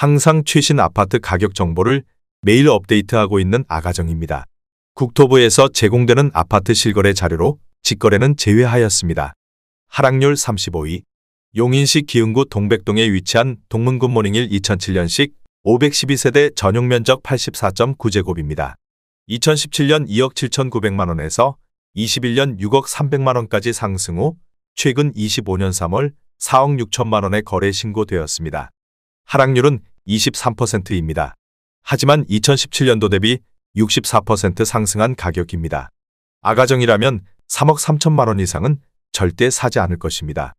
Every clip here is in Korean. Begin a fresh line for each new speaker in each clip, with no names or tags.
항상 최신 아파트 가격 정보를 매일 업데이트하고 있는 아가정입니다. 국토부에서 제공되는 아파트 실거래 자료로 직거래는 제외하였습니다. 하락률 35위. 용인시 기흥구 동백동에 위치한 동문굿모닝1 2007년식 512세대 전용 면적 84.9제곱입니다. 2017년 2억 7,900만원에서 21년 6억 300만원까지 상승 후 최근 25년 3월 4억 6천만원에 거래 신고되었습니다. 하락률은 23%입니다. 하지만 2017년도 대비 64% 상승한 가격입니다. 아가정이라면 3억 3천만원 이상은 절대 사지 않을 것입니다.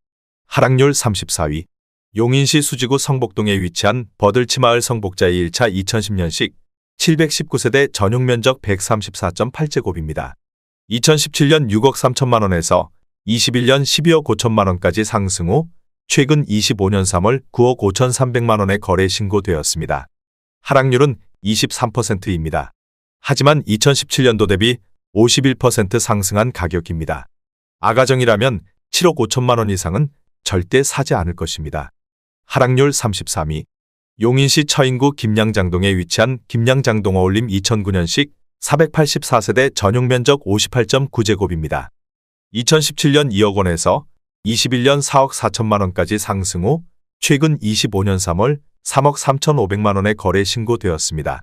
하락률 34위. 용인시 수지구 성복동에 위치한 버들치마을 성복자의 1차 2010년식 719세대 전용 면적 134.8제곱입니다. 2017년 6억 3천만원에서 21년 12억 5천만원까지 상승 후 최근 25년 3월 9억 5천3백만원에 거래 신고되었습니다. 하락률은 23%입니다. 하지만 2017년도 대비 51% 상승한 가격입니다. 아가정이라면 7억 5천만원 이상은 절대 사지 않을 것입니다. 하락률 33위. 용인시 처인구 김양장동에 위치한 김양장동 어울림 2009년식 484세대 전용 면적 58.9제곱입니다. 2017년 2억 원에서 21년 4억 4천만원까지 상승 후 최근 25년 3월 3억 3,500만원에 거래 신고되었습니다.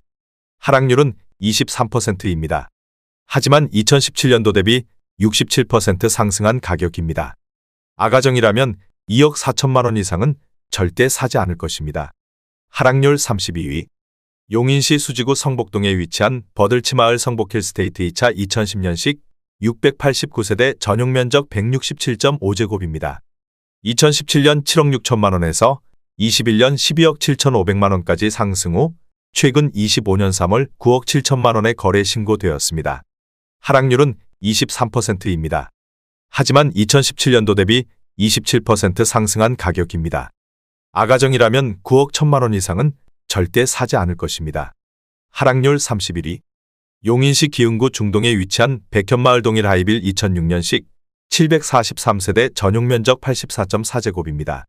하락률은 23%입니다. 하지만 2017년도 대비 67% 상승한 가격입니다. 아가정이라면 2억 4천만원 이상은 절대 사지 않을 것입니다. 하락률 32위. 용인시 수지구 성복동에 위치한 버들치마을 성복힐스테이트 2차 2010년식 689세대 전용 면적 167.5제곱입니다. 2017년 7억 6천만원에서 21년 12억 7천5백만원까지 상승 후 최근 25년 3월 9억 7천만원에 거래 신고되었습니다. 하락률은 23%입니다. 하지만 2017년도 대비 27% 상승한 가격입니다. 아가정이라면 9억 1천만원 이상은 절대 사지 않을 것입니다. 하락률 31위. 용인시 기흥구 중동에 위치한 백현마을 동일 하이빌 2006년식 743세대 전용 면적 84.4제곱입니다.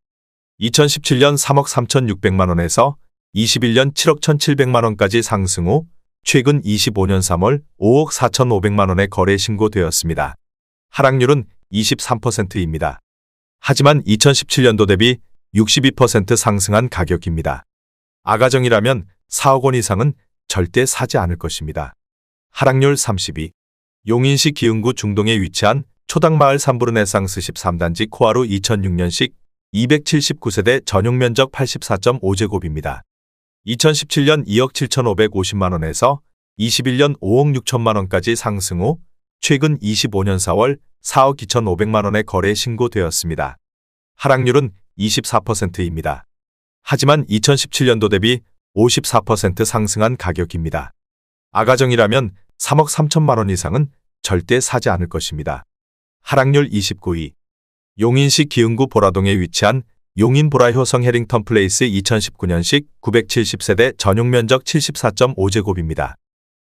2017년 3억 3,600만원에서 21년 7억 1,700만원까지 상승 후 최근 25년 3월 5억 4,500만원에 거래 신고되었습니다. 하락률은 23%입니다. 하지만 2017년도 대비 62% 상승한 가격입니다. 아가정이라면 4억 원 이상은 절대 사지 않을 것입니다. 하락률 32. 용인시 기흥구 중동에 위치한 초당마을 삼부르네상스 13단지 코하루 2006년식 279세대 전용 면적 84.5제곱입니다. 2017년 2억 7,550만원에서 21년 5억 6천만원까지 상승 후 최근 25년 4월 4억 2,500만원에 거래 신고되었습니다. 하락률은 24%입니다. 하지만 2017년도 대비 54% 상승한 가격입니다. 아가정이라면 3억 3천만원 이상은 절대 사지 않을 것입니다. 하락률 29위. 용인시 기흥구 보라동에 위치한 용인 보라효성 해링턴 플레이스 2019년식 970세대 전용 면적 74.5제곱입니다.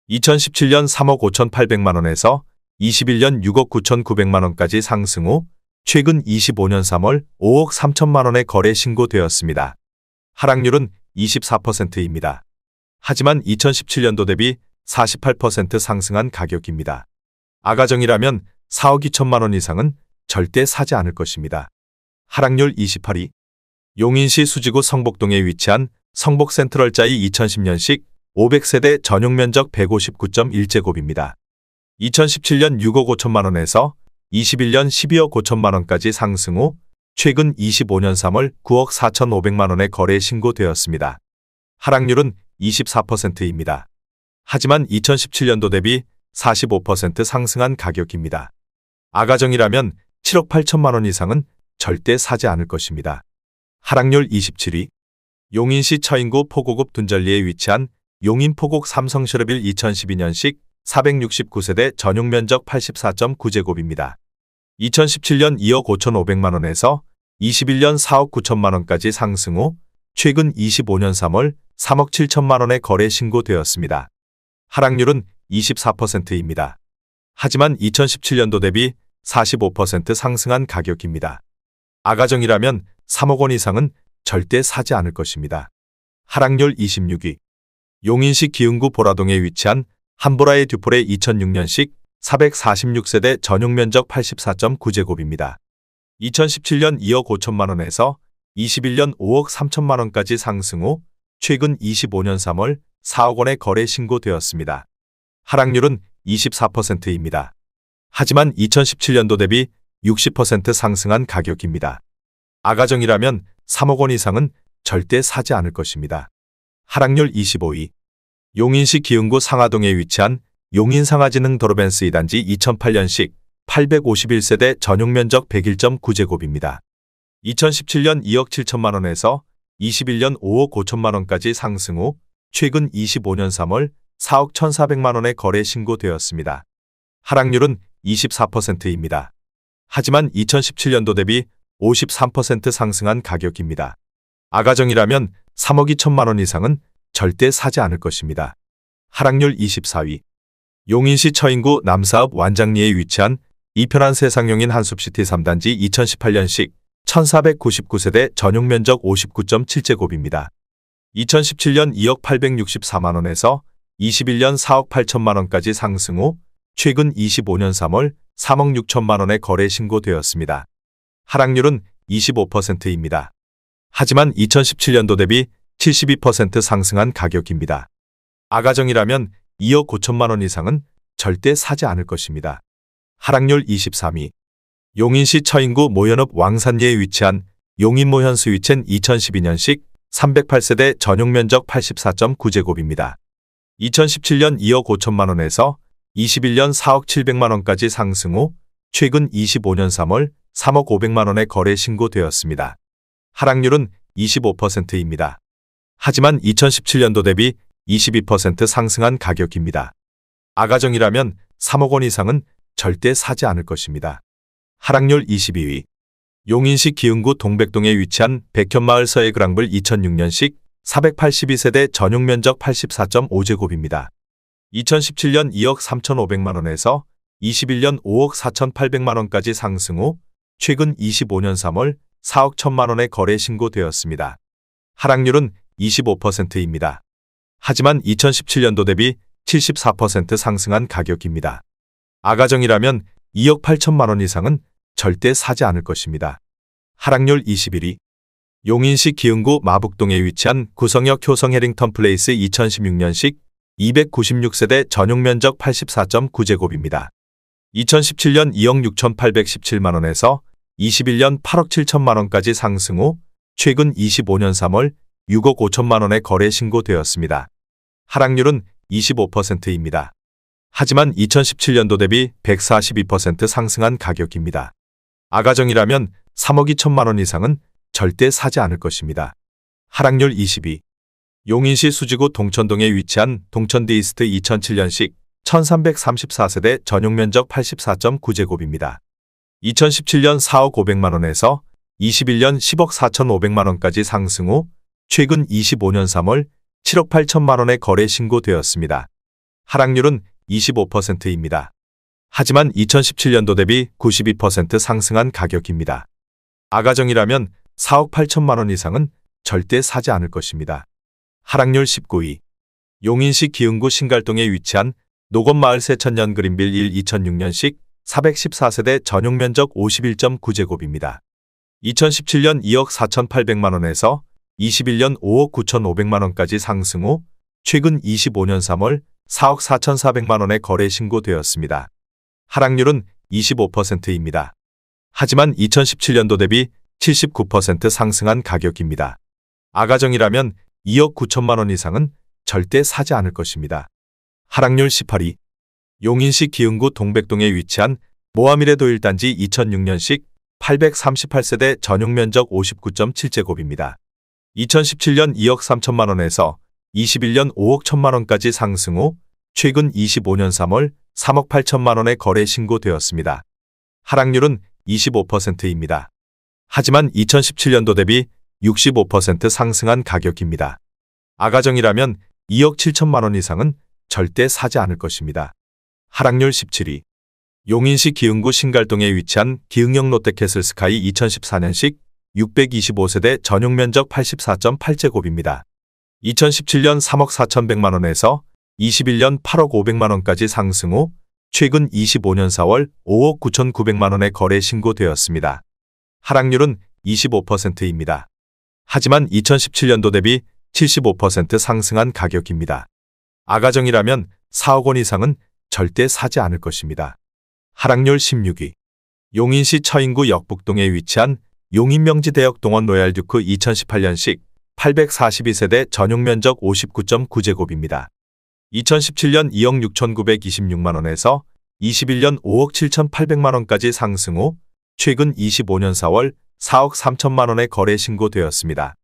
2017년 3억 5,800만원에서 21년 6억 9,900만원까지 상승 후 최근 25년 3월 5억 3천만원에 거래 신고되었습니다. 하락률은 24%입니다. 하지만 2017년도 대비 48% 상승한 가격입니다. 아가정이라면 4억 2천만원 이상은 절대 사지 않을 것입니다. 하락률 28위. 용인시 수지구 성복동에 위치한 성복센트럴자이 2010년식 500세대 전용 면적 159.1제곱입니다. 2017년 6억 5천만원에서 21년 12억 5천만원까지 상승 후 최근 25년 3월 9억 4,500만원에 거래 신고되었습니다. 하락률은 24%입니다. 하지만 2017년도 대비 45% 상승한 가격입니다. 아가정이라면 7억 8천만원 이상은 절대 사지 않을 것입니다. 하락률 27위. 용인시 처인구 포고급 둔절리에 위치한 용인 포곡 삼성실업일 2012년식 469세대 전용 면적 84.9제곱입니다. 2017년 2억 5,500만원에서 21년 4억 9천만원까지 상승 후 최근 25년 3월 3억 7천만원에 거래 신고되었습니다. 하락률은 24%입니다. 하지만 2017년도 대비 45% 상승한 가격입니다. 아가정이라면 3억 원 이상은 절대 사지 않을 것입니다. 하락률 26위. 용인시 기흥구 보라동에 위치한 한보라의 듀폴의 2006년식 446세대 전용 면적 84.9제곱입니다. 2017년 2억 5천만 원에서 21년 5억 3천만 원까지 상승 후 최근 25년 3월 4억 원에 거래 신고되었습니다. 하락률은 24%입니다. 하지만 2017년도 대비 60% 상승한 가격입니다. 아가정이라면 3억 원 이상은 절대 사지 않을 것입니다. 하락률 25위. 용인시 기흥구 상하동에 위치한 용인상하진흥 도로벤스 2단지 2008년식 851세대 전용 면적 101.9제곱입니다. 2017년 2억 7천만 원에서 21년 5억 5천만 원까지 상승 후 최근 25년 3월 4억 1,400만 원에 거래 신고되었습니다. 하락률은 24%입니다. 하지만 2017년도 대비 53% 상승한 가격입니다. 아가정이라면 3억 2천만 원 이상은 절대 사지 않을 것입니다. 하락률 24위. 용인시 처인구 남사읍 완장리에 위치한 이편한 세상용인 한숲시티 3단지 2018년식 1499세대 전용 면적 59.7제곱입니다. 2017년 2억 864만 원에서 21년 4억 8천만 원까지 상승 후 최근 25년 3월 3억 6천만 원에 거래 신고되었습니다. 하락률은 25%입니다. 하지만 2017년도 대비 72% 상승한 가격입니다. 아가정이라면 2억 5천만 원 이상은 절대 사지 않을 것입니다. 하락률 23위. 용인시 처인구 모현읍 왕산리에 위치한 용인모현 스위첸 2012년식 308세대 전용 면적 84.9제곱입니다. 2017년 2억 5천만 원에서 21년 4억 700만 원까지 상승 후 최근 25년 3월 3억 500만 원에 거래 신고되었습니다. 하락률은 25%입니다. 하지만 2017년도 대비 22% 상승한 가격입니다. 아가정이라면 3억 원 이상은 절대 사지 않을 것입니다. 하락률 22위. 용인시 기흥구 동백동에 위치한 백현마을 서해그랑블 2006년식 482세대 전용 면적 84.5제곱입니다. 2017년 2억 3,500만 원에서 21년 5억 4,800만 원까지 상승 후 최근 25년 3월 4억 1천만 원에 거래 신고되었습니다. 하락률은 25%입니다. 하지만 2017년도 대비 74% 상승한 가격입니다. 아가정이라면 2억 8천만 원 이상은 절대 사지 않을 것입니다. 하락률 21위. 용인시 기흥구 마북동에 위치한 구성역 효성 해링턴 플레이스 2016년식 296세대 전용 면적 84.9제곱입니다. 2017년 2억 6,817만 원에서 21년 8억 7천만 원까지 상승 후 최근 25년 3월 6억 5천만 원에 거래 신고되었습니다. 하락률은 25%입니다. 하지만 2017년도 대비 142% 상승한 가격입니다. 아가정이라면 3억 2천만 원 이상은 절대 사지 않을 것입니다. 하락률 22. 용인시 수지구 동천동에 위치한 동천디이스트 2007년식 1334세대 전용 면적 84.9제곱입니다. 2017년 4억 500만 원에서 21년 10억 4,500만 원까지 상승 후 최근 25년 3월 7억 8천만 원에 거래 신고되었습니다. 하락률은 25%입니다. 하지만 2017년도 대비 92% 상승한 가격입니다. 아가정이라면 4억 8천만 원 이상은 절대 사지 않을 것입니다. 하락률 19위. 용인시 기흥구 신갈동에 위치한 노건마을 세천년 그린빌 1 2006년식 414세대 전용 면적 51.9제곱입니다. 2017년 2억 4,800만 원에서 21년 5억 9,500만 원까지 상승 후 최근 25년 3월 4억 4,400만 원에 거래 신고되었습니다. 하락률은 25%입니다. 하지만 2017년도 대비 79% 상승한 가격입니다. 아가정이라면 2억 9천만 원 이상은 절대 사지 않을 것입니다. 하락률 18위. 용인시 기흥구 동백동에 위치한 모하미레도 1단지 2006년식 838세대 전용 면적 59.7제곱입니다. 2017년 2억 3천만 원에서 21년 5억 1천만 원까지 상승 후 최근 25년 3월 3억 8천만 원에 거래 신고되었습니다. 하락률은 25%입니다. 하지만 2017년도 대비 65% 상승한 가격입니다. 아가정이라면 2억 7천만 원 이상은 절대 사지 않을 것입니다. 하락률 17위. 용인시 기흥구 신갈동에 위치한 기흥역 롯데캐슬 스카이 2014년식 625세대 전용 면적 84.8제곱입니다. 2017년 3억 4,100만 원에서 21년 8억 500만 원까지 상승 후 최근 25년 4월 5억 9,900만 원에 거래 신고되었습니다. 하락률은 25%입니다. 하지만 2017년도 대비 75% 상승한 가격입니다. 아가정이라면 4억 원 이상은 절대 사지 않을 것입니다. 하락률 16위. 용인시 처인구 역북동에 위치한 용인명지대역동원 로얄듀크 2018년식 842세대 전용면적 59.9제곱입니다. 2017년 2억 6,926만 원에서 21년 5억 7,800만 원까지 상승 후 최근 25년 4월 4억 3천만 원에 거래 신고되었습니다.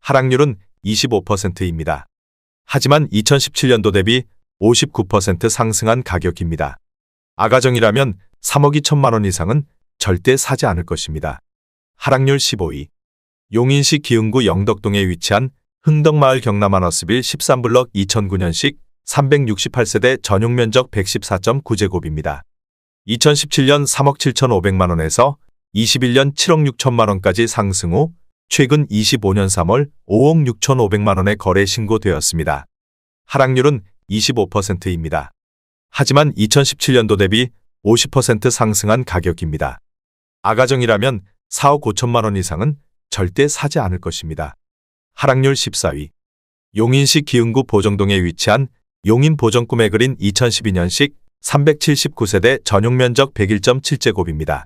하락률은 25%입니다. 하지만 2017년도 대비 59% 상승한 가격입니다. 아가정이라면 3억 2천만 원 이상은 절대 사지 않을 것입니다. 하락률 15위. 용인시 기흥구 영덕동에 위치한 흥덕마을 경남하너스빌 13블럭 2009년식 368세대 전용면적 114.9제곱입니다. 2017년 3억 7,500만 원에서 21년 7억 6천만 원까지 상승 후 최근 25년 3월 5억 6,500만 원에 거래 신고되었습니다. 하락률은 25%입니다. 하지만 2017년도 대비 50% 상승한 가격입니다. 아가정이라면 4억 5천만 원 이상은 절대 사지 않을 것입니다. 하락률 14위. 용인시 기흥구 보정동에 위치한 용인 보정꿈의 그린 2012년식 379세대 전용면적 101.7제곱입니다.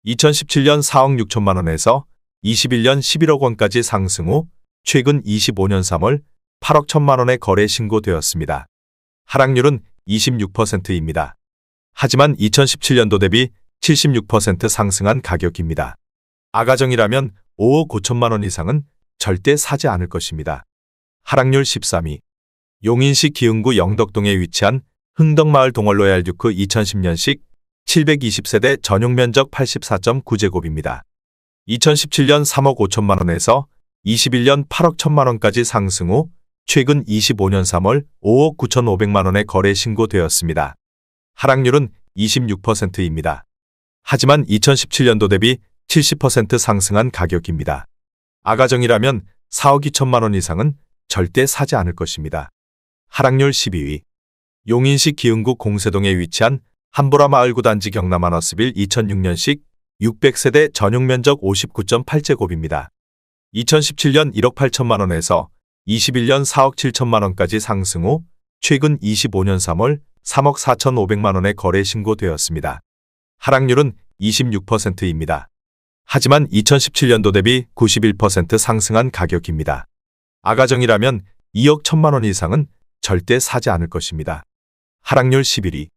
2017년 4억 6천만 원에서 21년 11억 원까지 상승 후 최근 25년 3월 8억 1천만 원에 거래 신고되었습니다. 하락률은 26%입니다. 하지만 2017년도 대비 76% 상승한 가격입니다. 아가정이라면 5억 5천만 원 이상은 절대 사지 않을 것입니다. 하락률 13위. 용인시 기흥구 영덕동에 위치한 흥덕마을 동월로얄듀크 2010년식 720세대 전용면적 84.9제곱입니다. 2017년 3억 5천만 원에서 21년 8억 1천만 원까지 상승 후 최근 25년 3월 5억 9,500만 원에 거래 신고되었습니다. 하락률은 26%입니다. 하지만 2017년도 대비 70% 상승한 가격입니다. 아가정이라면 4억 2천만 원 이상은 절대 사지 않을 것입니다. 하락률 12위. 용인시 기흥구 공세동에 위치한 한보라마을 구단지 경남하너스빌 2006년식 600세대 전용면적 59.8제곱입니다. 2017년 1억 8천만 원에서 21년 4억 7천만 원까지 상승 후 최근 25년 3월 3억 4,500만 원에 거래 신고되었습니다. 하락률은 26%입니다. 하지만 2017년도 대비 91% 상승한 가격입니다. 아가정이라면 2억 1천만 원 이상은 절대 사지 않을 것입니다. 하락률 11위.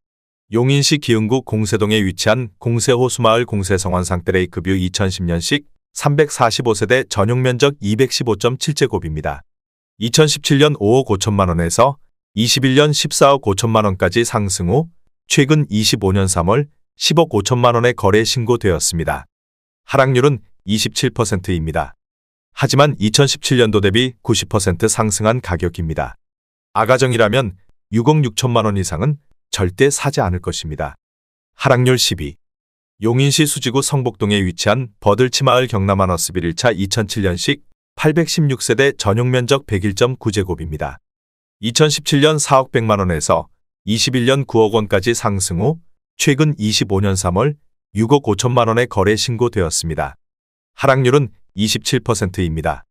용인시 기흥구 공세동에 위치한 공세호수마을 공세성환상떼레이크뷰 2010년식 345세대 전용면적 215.7제곱입니다. 2017년 5억 5천만 원에서 21년 14억 5천만 원까지 상승 후 최근 25년 3월 10억 5천만 원에 거래 신고되었습니다. 하락률은 27%입니다. 하지만 2017년도 대비 90% 상승한 가격입니다. 아가정이라면 6억 6천만 원 이상은 절대 사지 않을 것입니다. 하락률 10위. 용인시 수지구 성복동에 위치한 버들치마을 경남하너스빌 1차 2007년식 816세대 전용면적 101.9제곱입니다. 2017년 4억 100만 원에서 21년 9억 원까지 상승 후 최근 25년 3월 6억 5천만 원에 거래 신고되었습니다. 하락률은 27%입니다.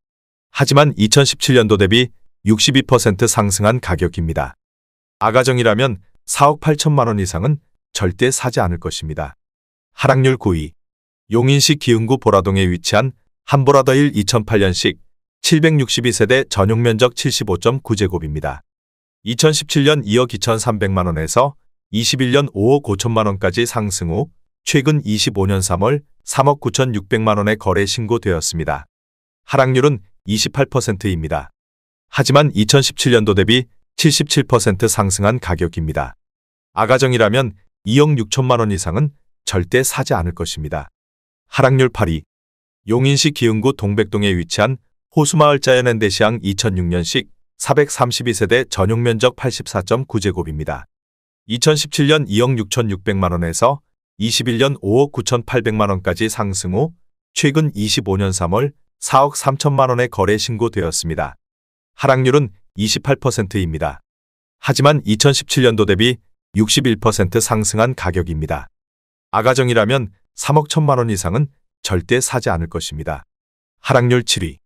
하지만 2017년도 대비 62% 상승한 가격입니다. 아가정이라면 4억 8천만 원 이상은 절대 사지 않을 것입니다. 하락률 9위. 용인시 기흥구 보라동에 위치한 한보라더일 2008년식 762세대 전용면적 75.9제곱입니다. 2017년 2억 2,300만 원에서 21년 5억 5천만 원까지 상승 후 최근 25년 3월 3억 9,600만 원에 거래 신고되었습니다. 하락률은 28%입니다. 하지만 2017년도 대비 77% 상승한 가격입니다. 아가정이라면 2억 6천만 원 이상은 절대 사지 않을 것입니다. 하락률 8위. 용인시 기흥구 동백동에 위치한 호수마을 자연엔데시앙 2006년식 432세대 전용면적 84.9제곱입니다. 2017년 2억 6,600만 원에서 21년 5억 9,800만 원까지 상승 후 최근 25년 3월 4억 3천만 원에 거래 신고되었습니다. 하락률은 28%입니다. 하지만 2017년도 대비 61% 상승한 가격입니다. 아가정이라면 3억 1천만 원 이상은 절대 사지 않을 것입니다. 하락률 7위.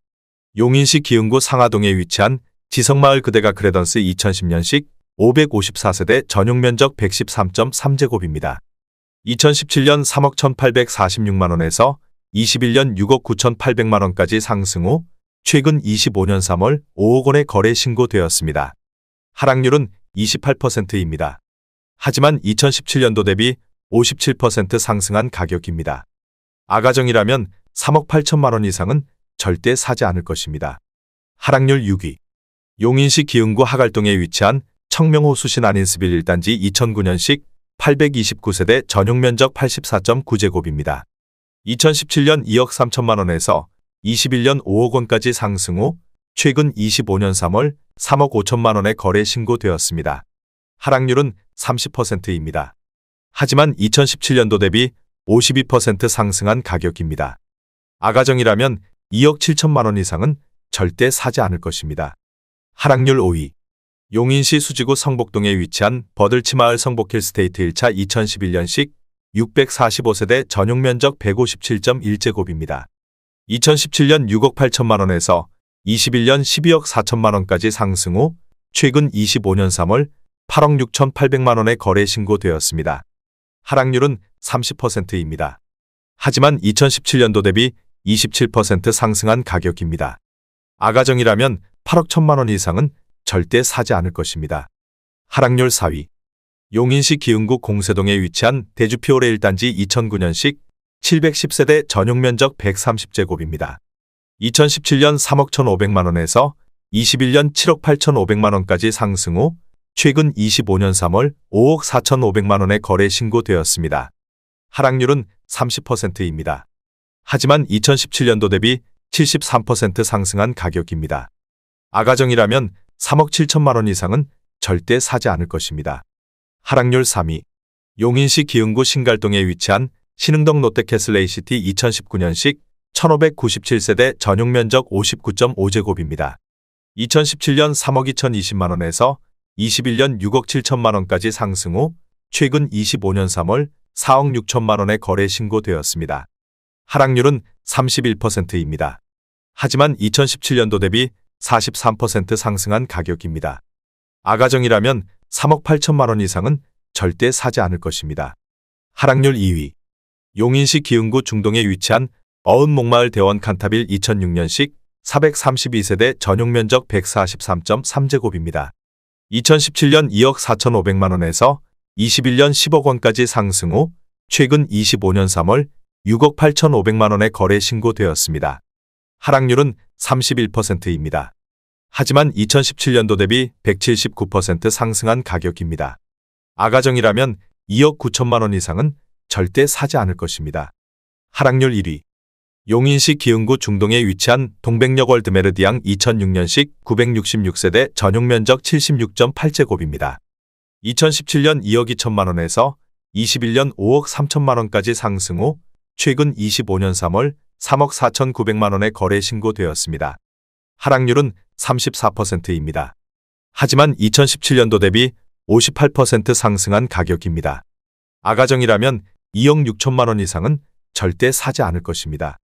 용인시 기흥구 상하동에 위치한 지성마을 그대가 크레던스 2010년식 554세대 전용면적 113.3제곱입니다. 2017년 3억 1,846만 원에서 21년 6억 9,800만 원까지 상승 후 최근 25년 3월 5억 원에 거래 신고되었습니다. 하락률은 28%입니다. 하지만 2017년도 대비 57% 상승한 가격입니다. 아가정이라면 3억 8천만 원 이상은 절대 사지 않을 것입니다. 하락률 6위. 용인시 기흥구 하갈동에 위치한 청명호 수신 안인스빌 1단지 2009년식 829세대 전용면적 84.9제곱입니다. 2017년 2억 3천만 원에서 21년 5억 원까지 상승 후 최근 25년 3월 3억 5천만 원에 거래 신고되었습니다. 하락률은 30%입니다. 하지만 2017년도 대비 52% 상승한 가격입니다. 아가정이라면 2억 7천만 원 이상은 절대 사지 않을 것입니다. 하락률 5위. 용인시 수지구 성복동에 위치한 버들치마을 성복힐스테이트 1차 2011년식 645세대 전용면적 157.1제곱입니다. 2017년 6억 8천만 원에서 21년 12억 4천만 원까지 상승 후 최근 25년 3월 8억 6,800만 원에 거래 신고되었습니다. 하락률은 30%입니다. 하지만 2017년도 대비 27% 상승한 가격입니다. 아가정이라면 8억 1천만 원 이상은 절대 사지 않을 것입니다. 하락률 4위. 용인시 기흥구 공세동에 위치한 대주피오레 1단지 2009년식 710세대 전용면적 130제곱입니다. 2017년 3억 1,500만 원에서 21년 7억 8,500만 원까지 상승 후 최근 25년 3월 5억 4,500만 원에 거래 신고되었습니다. 하락률은 30%입니다. 하지만 2017년도 대비 73% 상승한 가격입니다. 아가정이라면 3억 7천만 원 이상은 절대 사지 않을 것입니다. 하락률 3위. 용인시 기흥구 신갈동에 위치한 신흥동 롯데캐슬 ACT 2019년식 1597세대 전용면적 59.5제곱입니다. 2017년 3억 2,020만 원에서 21년 6억 7천만 원까지 상승 후 최근 25년 3월 4억 6천만 원에 거래 신고되었습니다. 하락률은 31%입니다. 하지만 2017년도 대비 43% 상승한 가격입니다. 아가정이라면 3억 8천만 원 이상은 절대 사지 않을 것입니다. 하락률 2위. 용인시 기흥구 중동에 위치한 어은목마을 대원 칸타빌 2006년식 432세대 전용면적 143.3제곱입니다. 2017년 2억 4,500만 원에서 21년 10억 원까지 상승 후 최근 25년 3월 6억 8,500만 원에 거래 신고되었습니다. 하락률은 31%입니다. 하지만 2017년도 대비 179% 상승한 가격입니다. 아가정이라면 2억 9천만 원 이상은 절대 사지 않을 것입니다. 하락률 1위. 용인시 기흥구 중동에 위치한 동백역 월드메르디앙 2006년식 966세대 전용면적 76.8제곱입니다. 2017년 2억 2천만 원에서 21년 5억 3천만 원까지 상승 후 최근 25년 3월 3억 4,900만 원에 거래 신고되었습니다. 하락률은 34%입니다. 하지만 2017년도 대비 58% 상승한 가격입니다. 아가정이라면 2억 6천만 원 이상은 절대 사지 않을 것입니다.